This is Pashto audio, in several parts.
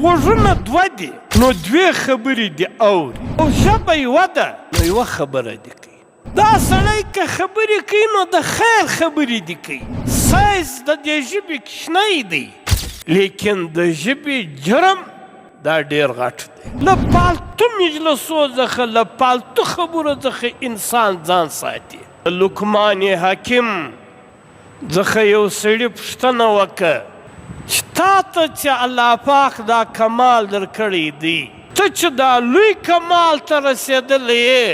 غوږونه دوه دي نو دوې خبرې دي اوري، او ژبه یوه ده نو یوه خبره دي کوي. دا سړی که خبرې کوي نو د خیر خبرې دي کوي. سایز د دې ژبې کوچنی دی، لیکن د ژبې جرم دا ډېر غټ دی. له پالتو مجلسو څخه له پالتو خبرو څخه انسان ځان ساتي. لقمان حکیم څخه یو سړي پوښتنه وکړه چې تا ته چې الله پاک دا کمال درکړی دی، ته چې دا لوی کمال ته رسېدلی یې،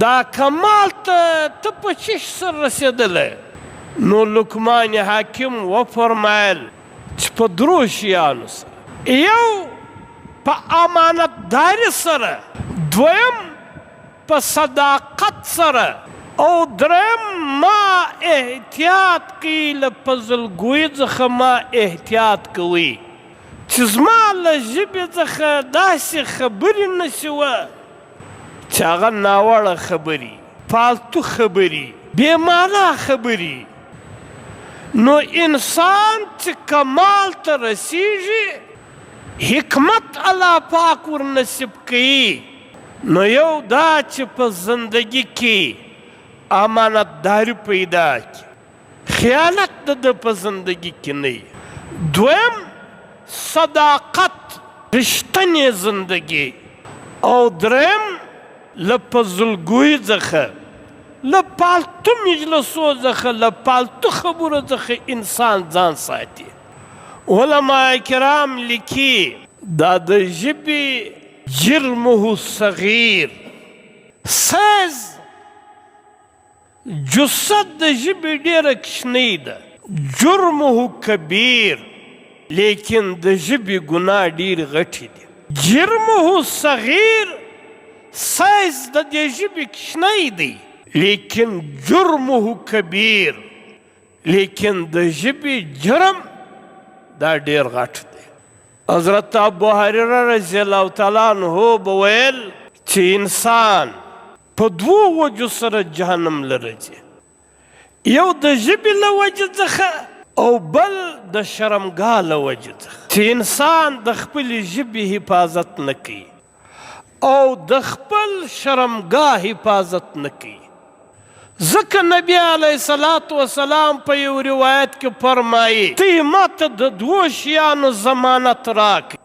دا کمال ته په څه سره رسېدلی؟ نو لقمان حکیم وفرمایل چې په درو شیانو سره، یو په امانتداري سره، دویم په صداقت سره، او دریم ما احتیاط کوي، له فضلګویۍ څخه ما احتیاط کوي چې زما له ژبې څخه داسې خبرې نه شي وه چې هغه ناوړه خبرې، فالتو خبرې، بې معنا خبرې. نو انسان چې کمال ته رسیږي، حکمت الله پاک ورنصیب کوي، نو یو دا چې په زندگی کې امانتداري پیدا کړي، خیانت د ده په زندگی کې نه وي. دویم صداقت، رښتینې زندگی، او دریم له فضلګویۍ څخه، له پالتو مجلسو څخه، له پالتو خبرو څخه انسان ځان ساتي. علما کرام لیکي دا د ژبې جرمه صغیر، سیز جسد د ژبې ډېره کوچنۍ ده، جرمه کبیر، لیکن د ژبې ګناه ډېرې غټې دي. جرمه صغیر، سیز د دې ژبې کوچنی دی، لیکن جرمه کبیر، لیکن د ژبې جرم دا ډېر غټ دی. حضرت ابو هریره رضی الله تعالی عنه به ویل چې انسان په دوو وجو سره جهنم له راځي، یو د ژبې له وجې څخه او بل د شرمګاه له وجې څخه، چې انسان د خپلې ژبې حفاظت نه کوي او د خپل شرمګاه حفاظت نه کوي. ځکه نبی علیه الصلاة والسلام په یو روایت کې فرمایي تی ماته د دوو شیانو ضمانت راکړي،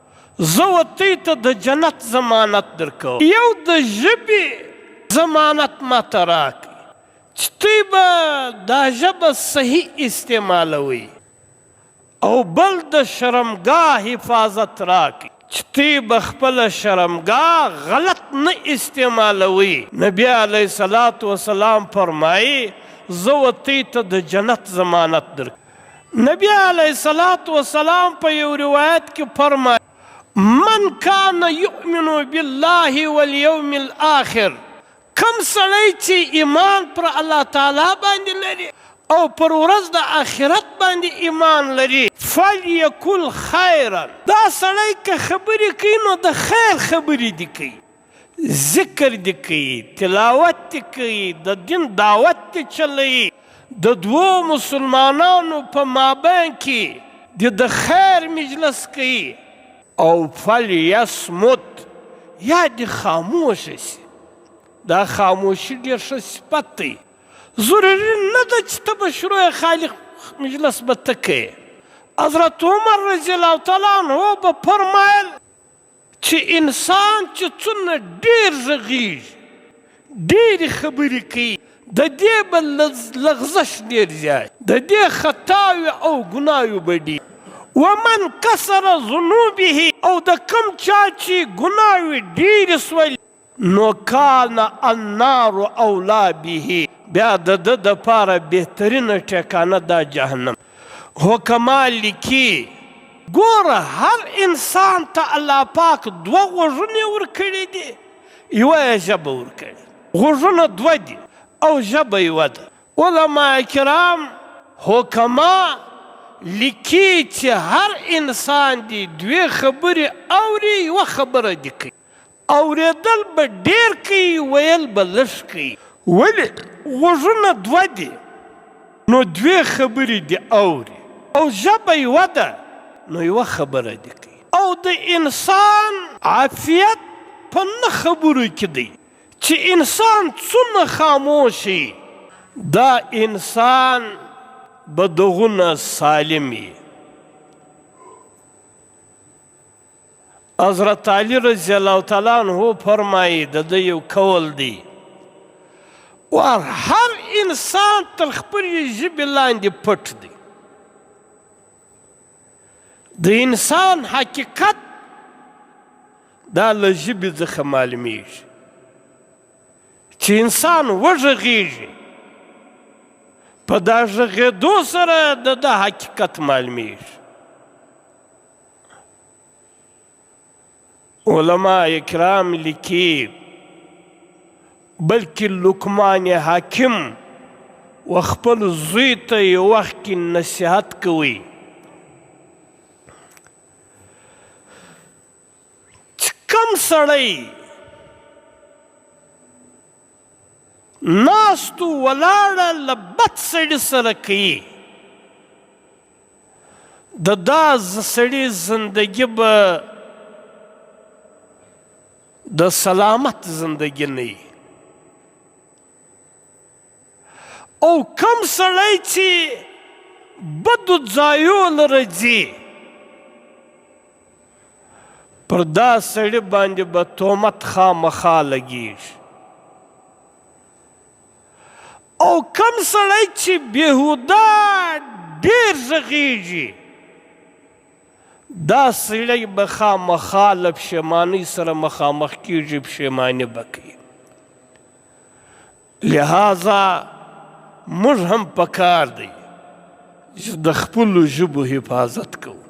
زه ورته ته د جنت ضمانت درکوم. یو د ژبې ضمانت ماته راکړي چې تی به دا ژبه صحیح استعمالوي، او بل د شرمګاه حفاظت راکړي چې تی به خپله شرمګاه غلط نه استعمالوي. نبی علیه الصلاة والسلام فرمایي زه ورته ته د جنت ضمانت درکوم. نبی علیه الصلاة والسلام په یو روایت کې فرمایي من کان یؤمن بالله والیوم الآخر، کم سړی چې ایمان پر الله تعالی باندې لري او پر ورځ د آخرت باندې ایمان لري، فلیکل خیرا، دا سړی که خبرې کوي نو د خیر خبرې دي کوي، ذکر دي کوي، تلاوت دي کوي، د دین دعوت دي چلوي، د دوو مسلمانانو په مابین کې د خیر مجلس کوي. او فلیصمت، یا د خاموشه شي. دا خاموشي ډېر ښه صفت دی، ضروري نه ده چې ته به شروع خالق مجلس به ته کوې. حضرت عمر رضی الله تعالی عنه به فرمایل چې انسان چې څومره ډېر غږیږي، ډېرې خبرې کوي، د دې به لغزش ډېر زیات، د دې خطاوې او ګناوې به ډېر. ومن کثر ذنوبه، او د کم چا چې ګناوې ډېرې سولې نو کان النار اولا به، بیا د ده دپاره بهترینه ټیکانه دا جهنم. حکما لیکي ګوره هر انسان ته الله پاک دوه غوږونه ورکړي دي، یوه یې ژبه ورکړې، غوږونه دوه دي او ژبه یوه ده. علما کرام حکما لیکي چې هر انسان دی دوې خبرې اوري، یوه خبره دي کوي. اورېدل به ډېر کوي، ویل به لږ کوي. ولې؟ غوږونه دوه دي نو دوې خبرې دي اوري، او ژبه یوه ده نو یوه خبره دي کوي. او د انسان عافیت په نه خبرو کې دی چې انسان څومره خاموش شي دا انسان به دغونه سالم وي. حضرت علی رضی الله تعالی عنہ فرمایي د ده یو قول دی هر انسان تر خپلې ژبې لاندې پټ دی. د انسان حقیقت دا له ژبې څخه معلومیږي چې انسان وغږیږي په دا غږېدو سره د ده حقیقت معلومیږي. علماء کرام لیکي بلکې لقمان حاکم و خپل زوی ته یو وخت کې نصیحت کوي چې کم سړی ناستو ولاړه له بد سړي سره کوي د دا سړي زندگی به د سلامت زندگی نه وي او کم سړی چې بدو ځایو لره ځي پر دا سړي باندې به تهمت خامخا لګېږي او کم سړی چې بېهوده ډېر غږېږي دا سړی به خامخا له پښیمانۍ سره مخامخ کېږي پښیماني به کوي. لہذا موږ هم پکار دی چې د خپلو ژبو حفاظت کوو.